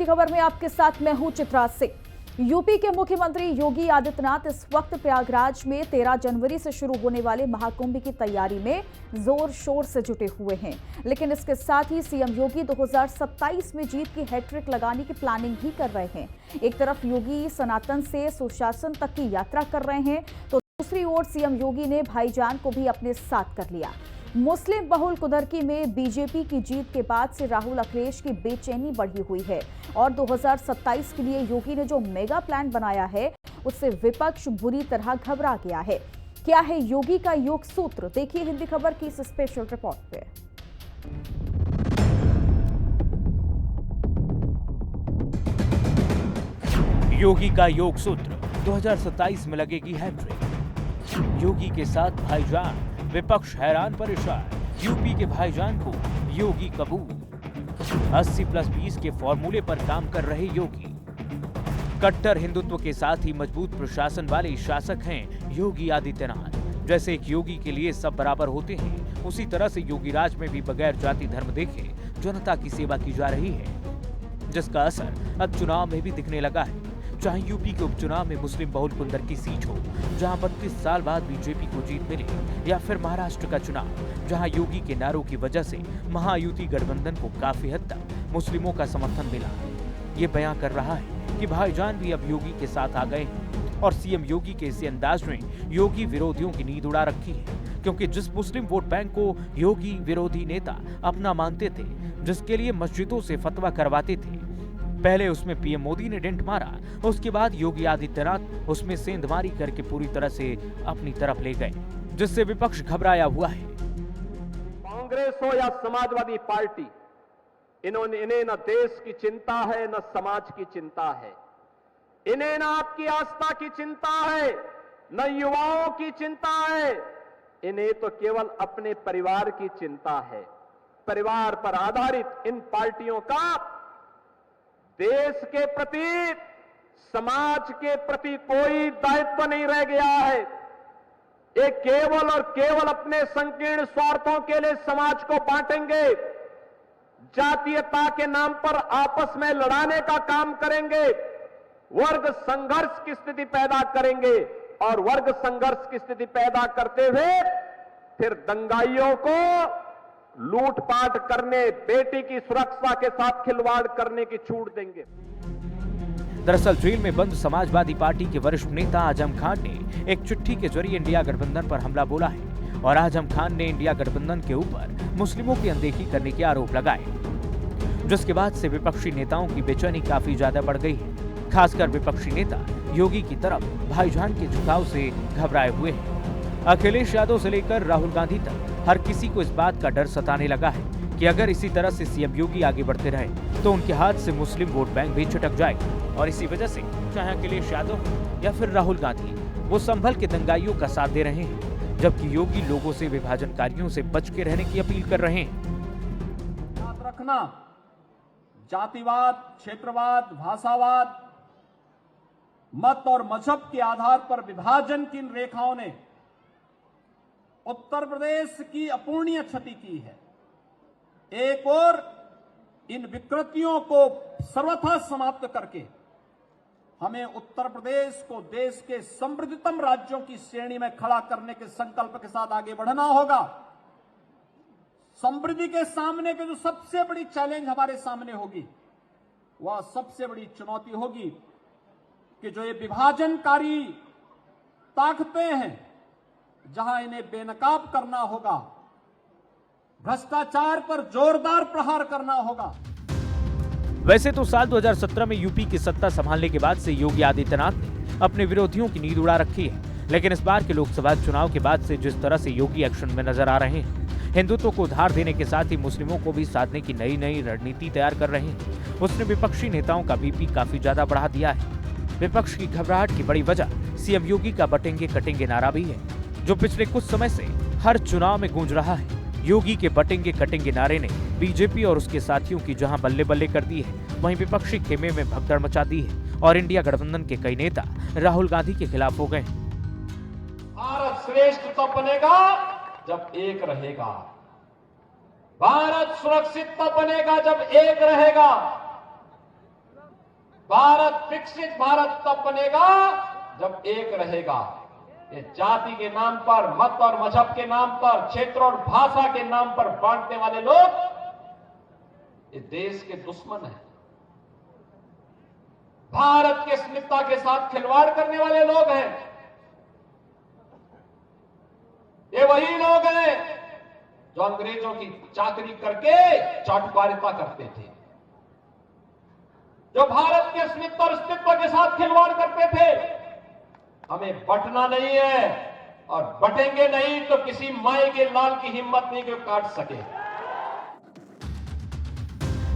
की खबर में आपके साथ मैं हूं चित्रा सिंह। यूपी के मुख्यमंत्री योगी आदित्यनाथ इस वक्त प्रयागराज में 13 जनवरी से शुरू होने वाले महाकुंभ की तैयारी में जोर शोर से जुटे हुए हैं। लेकिन इसके साथ ही सीएम योगी 2027 में जीत की हैट्रिक लगाने की प्लानिंग भी कर रहे हैं। एक तरफ योगी सनातन से सुशासन तक की यात्रा कर रहे हैं, तो दूसरी ओर सीएम योगी ने भाईजान को भी अपने साथ कर लिया। मुस्लिम बहुल कुदरकी में बीजेपी की जीत के बाद से राहुल अखिलेश की बेचैनी बढ़ी हुई है और 2027 के लिए योगी ने जो मेगा प्लान बनाया है उससे विपक्ष बुरी तरह घबरा गया है। क्या है योगी का योग सूत्र, देखिए हिंदी खबर की इस स्पेशल रिपोर्ट पे। योगी का योग सूत्र 2027 में लगेगी हैट्रिक। योगी के साथ भाईजान, विपक्ष हैरान परेशान। यूपी के भाईजान को योगी कबूल। 80+20 के फॉर्मूले पर काम कर रहे योगी। कट्टर हिंदुत्व के साथ ही मजबूत प्रशासन वाले शासक हैं योगी आदित्यनाथ। जैसे एक योगी के लिए सब बराबर होते हैं, उसी तरह से योगी राज में भी बगैर जाति धर्म देखे जनता की सेवा की जा रही है, जिसका असर अब चुनाव में भी दिखने लगा है। चाहे यूपी के उपचुनाव में मुस्लिम बहुल कुंदरकी सीट हो, जहां 32 साल बाद बीजेपी को जीत मिले, या फिर महाराष्ट्र का चुनाव, जहां योगी के नारों की वजह से महायुति गठबंधन को काफी हद तक मुस्लिमों का समर्थन मिला। ये बयां कर रहा है कि भाईजान भी अब योगी के साथ आ गए हैं और सीएम योगी के इसी अंदाज में योगी विरोधियों की नींद उड़ा रखी है, क्योंकि जिस मुस्लिम वोट बैंक को योगी विरोधी नेता अपना मानते थे, जिसके लिए मस्जिदों से फतवा करवाते थे, पहले उसमें पीएम मोदी ने डेंट मारा, उसके बाद योगी आदित्यनाथ उसमें सेंधमारी करके पूरी तरह से अपनी तरफ ले गए, जिससे विपक्ष घबराया हुआ है। कांग्रेस हो या समाजवादी पार्टी, इन्हें न देश की चिंता है न समाज की चिंता है। इन्हें न आपकी आस्था की चिंता है न युवाओं की चिंता है। इन्हें तो केवल अपने परिवार की चिंता है। परिवार पर आधारित इन पार्टियों का देश के प्रति, समाज के प्रति कोई दायित्व नहीं रह गया है। ये केवल और केवल अपने संकीर्ण स्वार्थों के लिए समाज को बांटेंगे, जातीयता के नाम पर आपस में लड़ाने का काम करेंगे, वर्ग संघर्ष की स्थिति पैदा करेंगे और वर्ग संघर्ष की स्थिति पैदा करते हुए फिर दंगाइयों को लूटपाट करने, बेटी की सुरक्षा के साथ खिलवाड़ करने की छूट देंगे। दरअसल जेल में बंद समाजवादी पार्टी के वरिष्ठ नेता आजम खान ने एक चिट्ठी के जरिए इंडिया गठबंधन पर हमला बोला है और आजम खान ने इंडिया गठबंधन के ऊपर मुस्लिमों की अनदेखी करने के आरोप लगाए, जिसके बाद से विपक्षी नेताओं की बेचैनी काफी ज्यादा बढ़ गई है। खासकर विपक्षी नेता योगी की तरफ भाईजान के झुकाव से घबराए हुए हैं। अखिलेश यादव से लेकर राहुल गांधी तक हर किसी को इस बात का डर सताने लगा है कि अगर इसी तरह से सीएम योगी आगे बढ़ते रहे तो उनके हाथ से मुस्लिम वोट बैंक भी छिटक जाएगा और इसी वजह से चाहे अखिलेश यादव या फिर राहुल गांधी, वो संभल के दंगाइयों का साथ दे रहे हैं, जबकि योगी लोगों से विभाजनकारियों से बच के रहने की अपील कर रहे हैं। याद रखना, जातिवाद, क्षेत्रवाद, भाषावाद, मत और मजहब के आधार पर विभाजन की इन रेखाओं ने उत्तर प्रदेश की अपूर्णीय क्षति की है। एक और इन विकृतियों को सर्वथा समाप्त करके हमें उत्तर प्रदेश को देश के समृद्धतम राज्यों की श्रेणी में खड़ा करने के संकल्प के साथ आगे बढ़ना होगा। समृद्धि के सामने के जो सबसे बड़ी चैलेंज हमारे सामने होगी, वह सबसे बड़ी चुनौती होगी कि जो ये विभाजनकारी ताकतें हैं, जहां इन्हें बेनकाब करना होगा, भ्रष्टाचार पर जोरदार प्रहार करना होगा। वैसे तो साल 2017 में यूपी की सत्ता संभालने के बाद से योगी आदित्यनाथ ने अपने विरोधियों की नींद उड़ा रखी है, लेकिन इस बार के लोकसभा चुनाव के बाद से जिस तरह से योगी एक्शन में नजर आ रहे हैं, हिंदुत्व को उधार देने के साथ ही मुस्लिमों को भी साधने की नई नई रणनीति तैयार कर रहे हैं, उसने विपक्षी नेताओं का बीपी काफी ज्यादा बढ़ा दिया है। विपक्ष की घबराहट की बड़ी वजह सीएम योगी का बटेंगे कटेंगे नारा भी है, जो पिछले कुछ समय से हर चुनाव में गूंज रहा है। योगी के बटेंगे कटेंगे नारे ने बीजेपी और उसके साथियों की जहां बल्ले बल्ले कर दी है, वहीं विपक्षी खेमे में भगदड़ मचा दी है और इंडिया गठबंधन के कई नेता राहुल गांधी के खिलाफ हो गए। भारत श्रेष्ठ तब बनेगा जब एक रहेगा। भारत सुरक्षित तब बनेगा जब एक रहेगा। भारत विकसित भारत तब बनेगा जब एक रहेगा। ये जाति के नाम पर, मत और मजहब के नाम पर, क्षेत्र और भाषा के नाम पर बांटने वाले लोग ये देश के दुश्मन हैं। भारत की अस्मिता के साथ खिलवाड़ करने वाले लोग हैं। ये वही लोग हैं जो अंग्रेजों की चाकरी करके चाटुकारिता करते थे, जो भारत के अस्मिता और अस्तित्व के साथ खिलवाड़ करते थे। हमें बंटना नहीं है, और बटेंगे नहीं तो किसी माए के लाल की हिम्मत नहीं कि काट सके।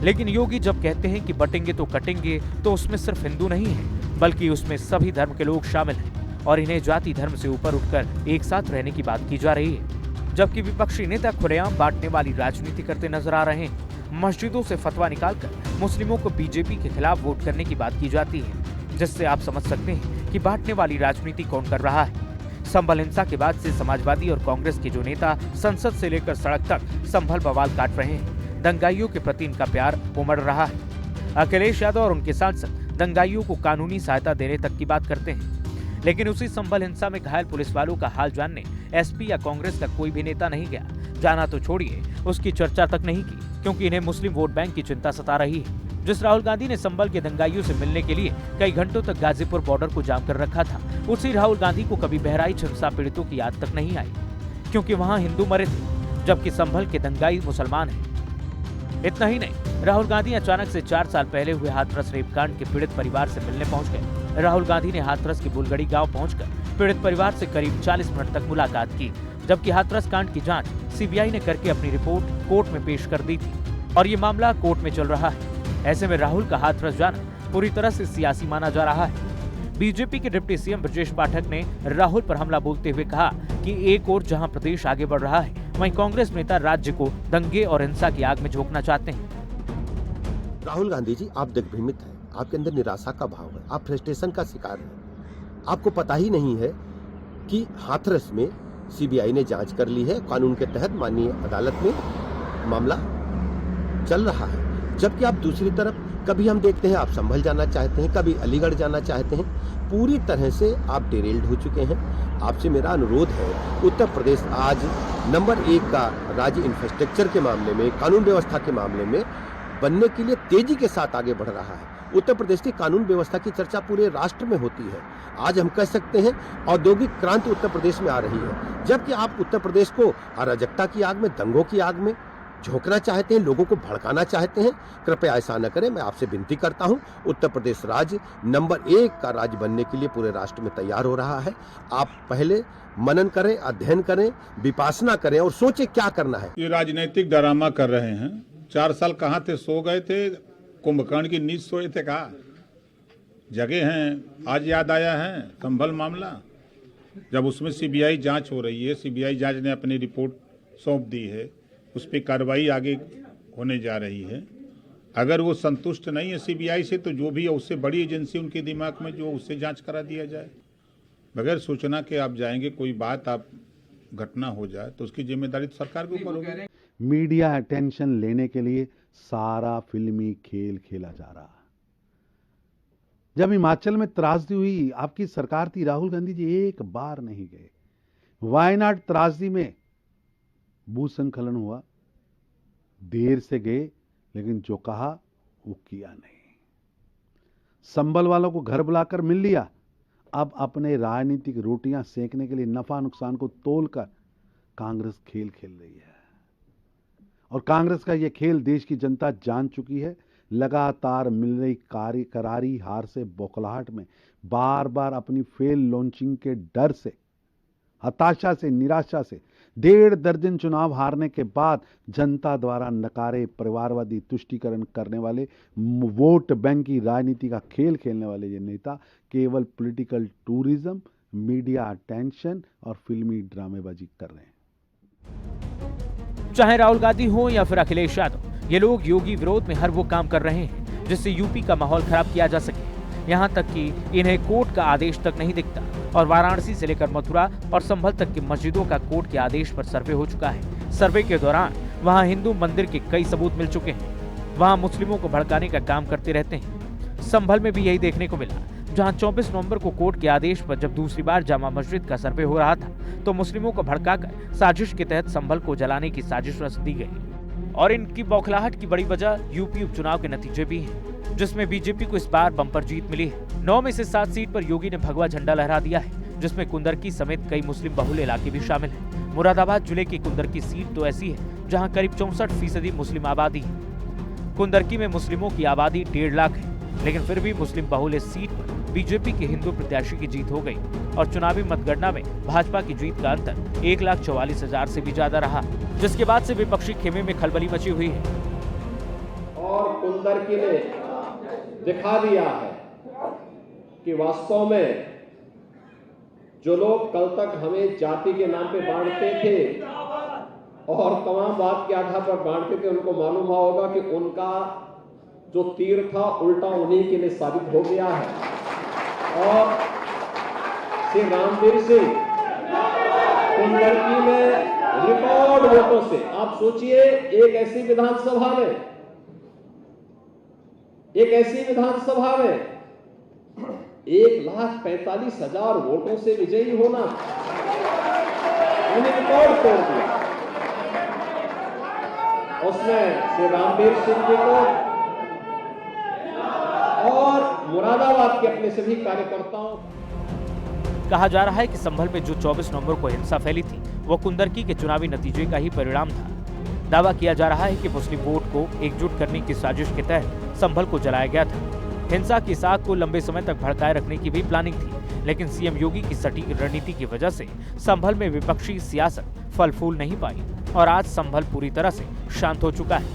लेकिन योगी जब कहते हैं कि बटेंगे तो कटेंगे, तो उसमें सिर्फ हिंदू नहीं है, बल्कि उसमें सभी धर्म के लोग शामिल हैं और इन्हें जाति धर्म से ऊपर उठकर एक साथ रहने की बात की जा रही है। जबकि विपक्षी नेता खुलेआम बांटने वाली राजनीति करते नजर आ रहे हैं। मस्जिदों से फतवा निकालकर मुस्लिमों को बीजेपी के खिलाफ वोट करने की बात की जाती है, जिससे आप समझ सकते हैं कि बांटने वाली राजनीति कौन कर रहा है। संभल हिंसा के बाद से समाजवादी और कांग्रेस के जो नेता संसद से लेकर सड़क तक संभल बवाल काट रहे हैं। दंगाइयों के प्रति इनका प्यार उमड़ रहा है। अखिलेश यादव और उनके सांसद दंगाइयों को कानूनी सहायता देने तक की बात करते हैं, लेकिन उसी संभल हिंसा में घायल पुलिस वालों का हाल जानने एसपी या कांग्रेस का कोई भी नेता नहीं गया। जाना तो छोड़िए, उसकी चर्चा तक नहीं की, क्योंकि इन्हें मुस्लिम वोट बैंक की चिंता सता रही है। जिस राहुल गांधी ने संभल के दंगाइयों से मिलने के लिए कई घंटों तक गाजीपुर बॉर्डर को जाम कर रखा था, उसी राहुल गांधी को कभी बहराइच हिंसा पीड़ितों की याद तक नहीं आई, क्योंकि वहां हिंदू मरे थे, जबकि संभल के दंगाई मुसलमान हैं। इतना ही नहीं, राहुल गांधी अचानक से 4 साल पहले हुए हाथरस रेप कांड के पीड़ित परिवार से मिलने पहुंच गए। राहुल गांधी ने हाथरस के बुलगड़ी गांव पहुंचकर पीड़ित परिवार से करीब 40 मिनट तक मुलाकात की, जबकि हाथरस कांड की जांच सीबीआई ने करके अपनी रिपोर्ट कोर्ट में पेश कर दी थी और ये मामला कोर्ट में चल रहा है। ऐसे में राहुल का हाथरस जाना पूरी तरह से सियासी माना जा रहा है। बीजेपी के डिप्टी सीएम ब्रजेश पाठक ने राहुल पर हमला बोलते हुए कहा कि एक और जहां प्रदेश आगे बढ़ रहा है, वहीं कांग्रेस नेता राज्य को दंगे और हिंसा की आग में झोंकना चाहते हैं। राहुल गांधी जी, आप दिग्भ्रमित हैं, आपके अंदर निराशा का भाव है, आप फ्रस्ट्रेशन का शिकार हैं। आपको पता ही नहीं है कि हाथरस में सीबीआई ने जांच कर ली है, कानून के तहत माननीय अदालत में मामला चल रहा है। जबकि आप दूसरी तरफ कभी हम देखते हैं आप संभल जाना चाहते हैं, कभी अलीगढ़ जाना चाहते हैं। पूरी तरह से आप डिरेल्ड हो चुके हैं। आपसे मेरा अनुरोध है, उत्तर प्रदेश आज नंबर 1 का राज्य इंफ्रास्ट्रक्चर के मामले में, कानून व्यवस्था के मामले में बनने के लिए तेजी के साथ आगे बढ़ रहा है। उत्तर प्रदेश की कानून व्यवस्था की चर्चा पूरे राष्ट्र में होती है। आज हम कह सकते हैं औद्योगिक क्रांति उत्तर प्रदेश में आ रही है, जबकि आप उत्तर प्रदेश को अराजकता की आग में, दंगों की आग में झोंकना चाहते हैं, लोगों को भड़काना चाहते हैं। कृपया ऐसा न करें, मैं आपसे विनती करता हूं। उत्तर प्रदेश राज्य नंबर 1 का राज्य बनने के लिए पूरे राष्ट्र में तैयार हो रहा है। आप पहले मनन करें, अध्ययन करें, विपासना करें और सोचें क्या करना है। ये राजनीतिक ड्रामा कर रहे हैं। 4 साल कहाँ थे, सो गए थे, कुंभकर्ण की नींद सोए थे, कहा जगह हैं, आज याद आया है संभल मामला। जब उसमें सीबीआई जांच हो रही है, सीबीआई जांच ने अपनी रिपोर्ट सौंप दी है, उस पर कार्रवाई आगे होने जा रही है। अगर वो संतुष्ट नहीं है सीबीआई से, तो जो भी है उससे बड़ी एजेंसी उनके दिमाग में जो, उससे जांच करा दिया जाए। बगैर सूचना के आप जाएंगे, कोई बात आप घटना हो जाए तो उसकी जिम्मेदारी तो सरकार के ऊपर होगी। मीडिया अटेंशन लेने के लिए सारा फिल्मी खेल खेला जा रहा है। जब हिमाचल में त्रासदी हुई, आपकी सरकार थी, राहुल गांधी जी एक बार नहीं गए। वायनाड त्रासदी में भूस्खलन हुआ, देर से गए, लेकिन जो कहा वो किया नहीं। संभल वालों को घर बुलाकर मिल लिया। अब अपने राजनीतिक रोटियां सेकने के लिए नफा नुकसान को तोलकर कांग्रेस खेल खेल रही है, और कांग्रेस का यह खेल देश की जनता जान चुकी है। लगातार मिल रही करारी हार से, बौखलाहट में, बार बार अपनी फेल लॉन्चिंग के डर से, हताशा से, निराशा से 1.5 दर्जन चुनाव हारने के बाद जनता द्वारा नकारे परिवारवादी तुष्टीकरण करने वाले, वोट बैंक की राजनीति का खेल खेलने वाले ये नेता केवल पॉलिटिकल टूरिज्म, मीडिया अटेंशन और फिल्मी ड्रामेबाजी कर रहे हैं। चाहे राहुल गांधी हो या फिर अखिलेश यादव, ये लोग योगी विरोध में हर वो काम कर रहे हैं जिससे यूपी का माहौल खराब किया जा सके। यहाँ तक कि इन्हें कोर्ट का आदेश तक नहीं दिखता, और वाराणसी से लेकर मथुरा और संभल तक की मस्जिदों का कोर्ट के आदेश पर सर्वे हो चुका है। सर्वे के दौरान वहाँ हिंदू मंदिर के कई सबूत मिल चुके हैं। वहाँ मुस्लिमों को भड़काने का काम करते रहते हैं। संभल में भी यही देखने को मिला, जहां 24 नवंबर को कोर्ट के आदेश पर जब दूसरी बार जामा मस्जिद का सर्वे हो रहा था तो मुस्लिमों को भड़काकर साजिश के तहत संभल को जलाने की साजिश रच दी गई। और इनकी बौखलाहट की बड़ी वजह यूपी उपचुनाव के नतीजे भी हैं, जिसमें बीजेपी को इस बार बम्पर जीत मिली है। 9 में से 7 सीट पर योगी ने भगवा झंडा लहरा दिया है, जिसमें कुंदरकी समेत कई मुस्लिम बहुल इलाके भी शामिल हैं। मुरादाबाद जिले की कुंदरकी सीट तो ऐसी है जहां करीब 64% मुस्लिम आबादी है। कुंदरकी में मुस्लिमों की आबादी 1.5 लाख है, लेकिन फिर भी मुस्लिम बहुल इस सीट पर बीजेपी के हिंदू प्रत्याशी की जीत हो गई और चुनावी मतगणना में भाजपा की जीत का अंतर 1,44,000 से भी ज्यादा रहा, जिसके बाद से विपक्षी खेमे में खलबली मची हुई है। और कुंदरकी ने दिखा दिया है कि वास्तव में जो लोग कल तक हमें जाति के नाम पे बांटते थे और तमाम बात के आधार पर बांटते थे, उनको मालूम हुआ होगा कि उनका जो तीर था उल्टा उन्हीं के लिए साबित हो गया है। और श्री रामवीर सिंह कुंदरकी में रिकॉर्ड वोटों से, आप सोचिए एक ऐसी विधानसभा में 1,45,000 वोटों से विजयी होना, उन्हें रिकॉर्ड तोड़ दिया। उसमें श्री रामवीर सिंह जी को और मुरादाबाद के अपने सभी कार्यकर्ताओं। कहा जा रहा है कि संभल में जो 24 नवंबर को हिंसा फैली थी वो कुंदरकी के चुनावी नतीजे का ही परिणाम था। दावा किया जा रहा है कि मुस्लिम वोट को एकजुट करने की साजिश के तहत संभल को जलाया गया था। हिंसा की साख को लंबे समय तक भड़काए रखने की भी प्लानिंग थी, लेकिन सीएम योगी की सटीक रणनीति की वजह से संभल में विपक्षी सियासत फल फूल नहीं पाई और आज संभल पूरी तरह से शांत हो चुका है।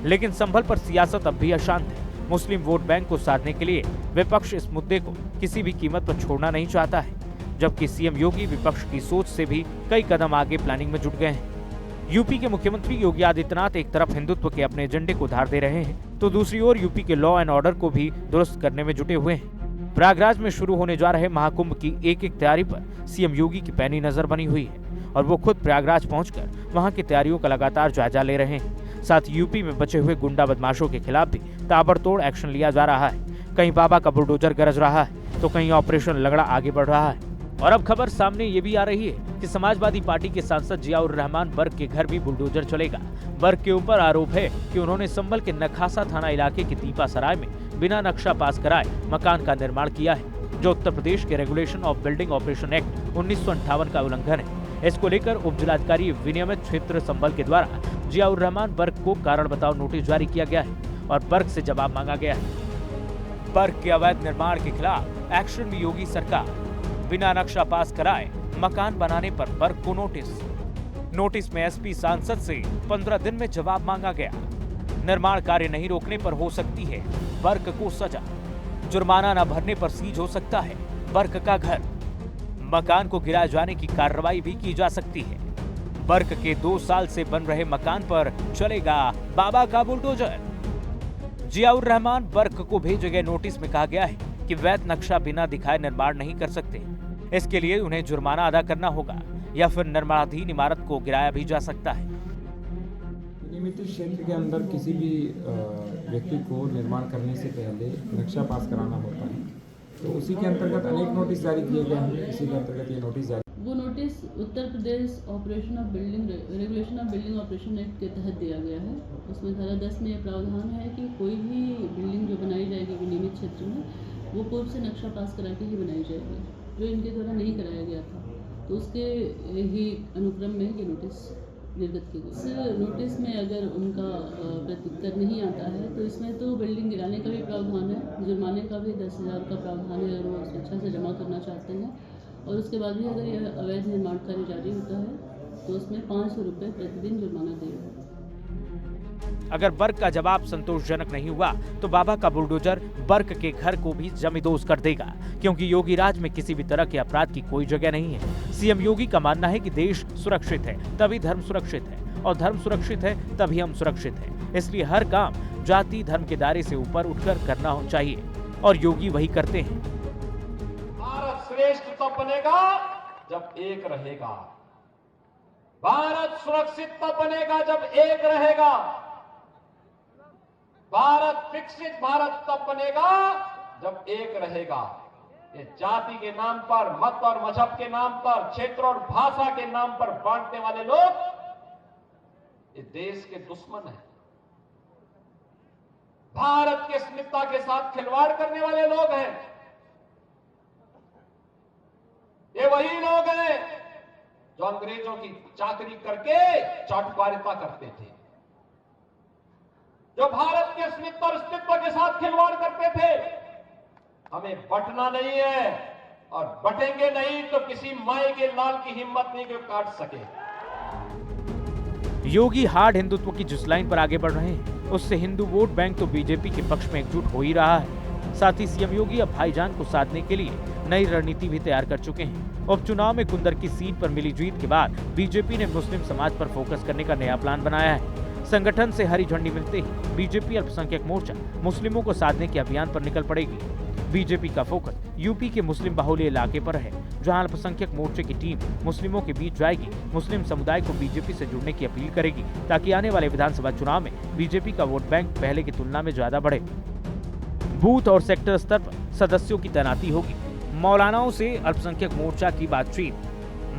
लेकिन संभल पर सियासत अब भी अशांत है। मुस्लिम वोट बैंक को साधने के लिए विपक्ष इस मुद्दे को किसी भी कीमत पर छोड़ना नहीं चाहता है, जबकि सीएम योगी विपक्ष की सोच से भी कई कदम आगे प्लानिंग में जुट गए हैं। यूपी के मुख्यमंत्री योगी आदित्यनाथ एक तरफ हिंदुत्व के अपने एजेंडे को धार दे रहे हैं, तो दूसरी ओर यूपी के लॉ एंड ऑर्डर को भी दुरुस्त करने में जुटे हुए हैं। प्रयागराज में शुरू होने जा रहे महाकुंभ की एक एक तैयारी पर सीएम योगी की पैनी नजर बनी हुई है और वो खुद प्रयागराज पहुंचकर वहां की तैयारियों का लगातार जायजा ले रहे हैं। साथ यूपी में बचे हुए गुंडा बदमाशों के खिलाफ भी ताबड़तोड़ एक्शन लिया जा रहा है। कहीं बाबा का बुलडोजर गरज रहा है तो कहीं ऑपरेशन लगड़ा आगे बढ़ रहा है। और अब खबर सामने ये भी आ रही है कि समाजवादी पार्टी के सांसद जियाउर रहमान बर्क के घर भी बुलडोजर चलेगा। बर्क के ऊपर आरोप है कि उन्होंने संभल के नखासा थाना इलाके के दीपा सराय में बिना नक्शा पास कराए मकान का निर्माण किया है, जो उत्तर प्रदेश के regulation of building operation act 1958 का उल्लंघन है। इसको लेकर उप जिलाधिकारी विनियमित क्षेत्र संभल के द्वारा जियाउर रहमान बर्क को कारण बताओ नोटिस जारी किया गया है और बर्क से जवाब मांगा गया है। बर्क के अवैध निर्माण के खिलाफ एक्शन में योगी सरकार। बिना नक्शा पास कराए मकान बनाने पर बर्क को नोटिस में एसपी सांसद से 15 दिन में जवाब मांगा गया। निर्माण कार्य नहीं रोकने पर हो सकती है बर्क को सजा। जुर्माना न भरने पर सीज हो सकता है बर्क का घर। मकान को गिराए जाने की कार्रवाई भी की जा सकती है। बर्क के 2 साल से बन रहे मकान पर चलेगा बाबा का बुलडोजर। जियाउर रहमान बर्क को भेजे गए नोटिस में कहा गया है कि वैध नक्शा बिना दिखाए निर्माण नहीं कर सकते। इसके लिए उन्हें जुर्माना अदा करना होगा या फिर निर्माणाधीन इमारत को गिराया भी जा सकता है। नियमित क्षेत्र के अंदर किसी भी व्यक्ति को निर्माण करने से पहले नक्शा पास कराना होता है, तो उसी के अंतर्गत अनेक नोटिस जारी किए गए हैं। इसी के अंतर्गत ये नोटिस जारी, वो notice Uttar Pradesh operation of building regulation of building operation act के तहत दिया गया है। उसमें धारा 10 में यह प्रावधान है कि कोई भी बिल्डिंग जो बनाई जाएगी विनियमित क्षेत्र में, वो पूर्व से नक्शा पास करा के ही बनाई जाएगी, जो इनके द्वारा नहीं कराया गया था। तो उसके ही अनुक्रम में ये नोटिस निर्गत की गई। इस नोटिस में अगर उनका प्रत्युत्तर नहीं आता है तो इसमें तो बिल्डिंग गिराने का भी प्रावधान है, जुर्माने का भी 10,000 का प्रावधान है अगर वो स्वेच्छा से जमा करना चाहते हैं। और उसके बाद भी अगर यह अवैध निर्माण कार्य जारी होता है तो उसमें 500 रुपये प्रतिदिन जुर्माना देगा। अगर बर्क का जवाब संतोषजनक नहीं हुआ तो बाबा का बुलडोजर बर्क के घर को भी जमींदोज कर देगा, क्योंकि योगी राज में किसी भी तरह के अपराध की कोई जगह नहीं है। सीएम योगी का मानना है कि देश सुरक्षित है तभी धर्म सुरक्षित है और धर्म सुरक्षित है तभी हम सुरक्षित हैं। इसलिए हर काम जाति धर्म के दायरे से ऊपर उठकर करना चाहिए और योगी वही करते हैं। भारत श्रेष्ठ तब बनेगा जब एक रहेगा। भारत सुरक्षित तब बनेगा जब एक रहेगा। भारत विकसित भारत तब बनेगा जब एक रहेगा, ये जाति के नाम पर, मत और मजहब के नाम पर, क्षेत्र और भाषा के नाम पर बांटने वाले लोग ये देश के दुश्मन हैं। भारत की अस्मिता के साथ खिलवाड़ करने वाले लोग हैं। ये वही लोग हैं जो अंग्रेजों की चाकरी करके चाटुकारिता करते थे, जो भारत के अस्मिता और अस्तित्व के साथ खिलवाड़ करते थे। हमें बंटना नहीं है, और बटेंगे नहीं तो किसी माई के लाल की हिम्मत नहीं कि काट सके। योगी हार्ड हिंदुत्व की जिस लाइन पर आगे बढ़ रहे हैं, उससे हिंदू वोट बैंक तो बीजेपी के पक्ष में एकजुट हो ही रहा है। साथ ही सीएम योगी अब भाईजान को साधने के लिए नई रणनीति भी तैयार कर चुके हैं। उपचुनाव में कुंदर की सीट पर मिली जीत के बाद बीजेपी ने मुस्लिम समाज पर फोकस करने का नया प्लान बनाया है। संगठन से हरी झंडी मिलते ही बीजेपी अल्पसंख्यक मोर्चा मुस्लिमों को साधने के अभियान पर निकल पड़ेगी। बीजेपी का फोकस यूपी के मुस्लिम बाहुल्य इलाके पर है, जहां अल्पसंख्यक मोर्चे की टीम मुस्लिमों के बीच जाएगी, मुस्लिम समुदाय को बीजेपी से जुड़ने की अपील करेगी, ताकि आने वाले विधानसभा चुनाव में बीजेपी का वोट बैंक पहले की तुलना में ज्यादा बढ़े। बूथ और सेक्टर स्तर पर सदस्यों की तैनाती होगी। मौलानाओं से अल्पसंख्यक मोर्चा की बातचीत,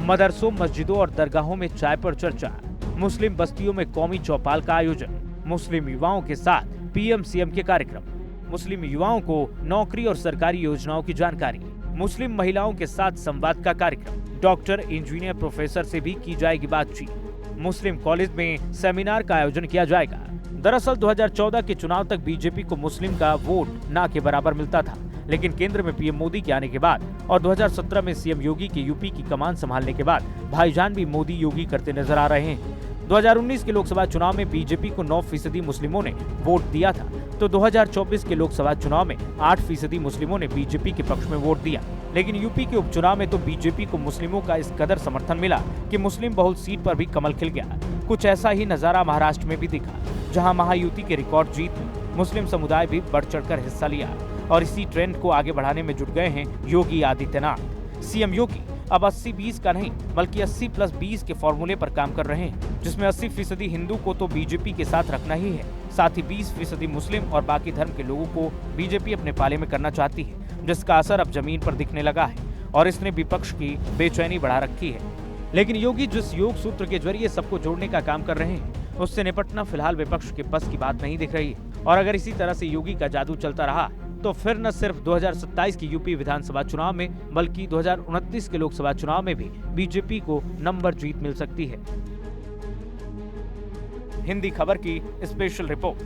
मदरसों, मस्जिदों और दरगाहों में चाय पर चर्चा, मुस्लिम बस्तियों में कौमी चौपाल का आयोजन, मुस्लिम युवाओं के साथ पीएम सीएम के कार्यक्रम, मुस्लिम युवाओं को नौकरी और सरकारी योजनाओं की जानकारी, मुस्लिम महिलाओं के साथ संवाद का कार्यक्रम, डॉक्टर, इंजीनियर, प्रोफेसर से भी की जाएगी बातचीत, मुस्लिम कॉलेज में सेमिनार का आयोजन किया जाएगा। दरअसल 2014 के चुनाव तक बीजेपी को मुस्लिम का वोट ना के बराबर मिलता था, लेकिन केंद्र में पीएम मोदी के आने के बाद और 2017 में सीएम योगी के यूपी की कमान संभालने के बाद भाईजान भी मोदी योगी करते नजर आ रहे हैं। 2019 के लोकसभा चुनाव में बीजेपी को 9% मुस्लिमों ने वोट दिया था, तो 2024 के लोकसभा चुनाव में 8% मुस्लिमों ने बीजेपी के पक्ष में वोट दिया। लेकिन यूपी के उपचुनाव में तो बीजेपी को मुस्लिमों का इस कदर समर्थन मिला कि मुस्लिम बहुल सीट पर भी कमल खिल गया। कुछ ऐसा ही नजारा महाराष्ट्र में भी दिखा, जहां महायुति के रिकॉर्ड जीत में मुस्लिम समुदाय भी बढ़ चढ़कर हिस्सा लिया, और इसी ट्रेंड को आगे बढ़ाने में जुट गए हैं योगी आदित्यनाथ। सीएम योगी अब 80-20 का नहीं, बल्कि 80+20 के फॉर्मूले पर काम कर रहे हैं, जिसमें 80% हिंदू को तो बीजेपी के साथ रखना ही है, साथ ही 20% मुस्लिम और बाकी धर्म के लोगों को बीजेपी अपने पाले में करना चाहती है, जिसका असर अब जमीन पर दिखने लगा है और इसने विपक्ष की बेचैनी बढ़ा रखी है। लेकिन योगी जिस योग सूत्र के जरिए सबको जोड़ने का काम कर रहे हैं, उससे निपटना फिलहाल विपक्ष के बस की बात नहीं दिख रही है। और अगर इसी तरह से योगी का जादू चलता रहा तो फिर न सिर्फ 2027 की यूपी विधानसभा चुनाव में, बल्कि 2029 के लोकसभा चुनाव में भी बीजेपी को नंबर जीत मिल सकती है। हिंदी खबर की स्पेशल रिपोर्ट।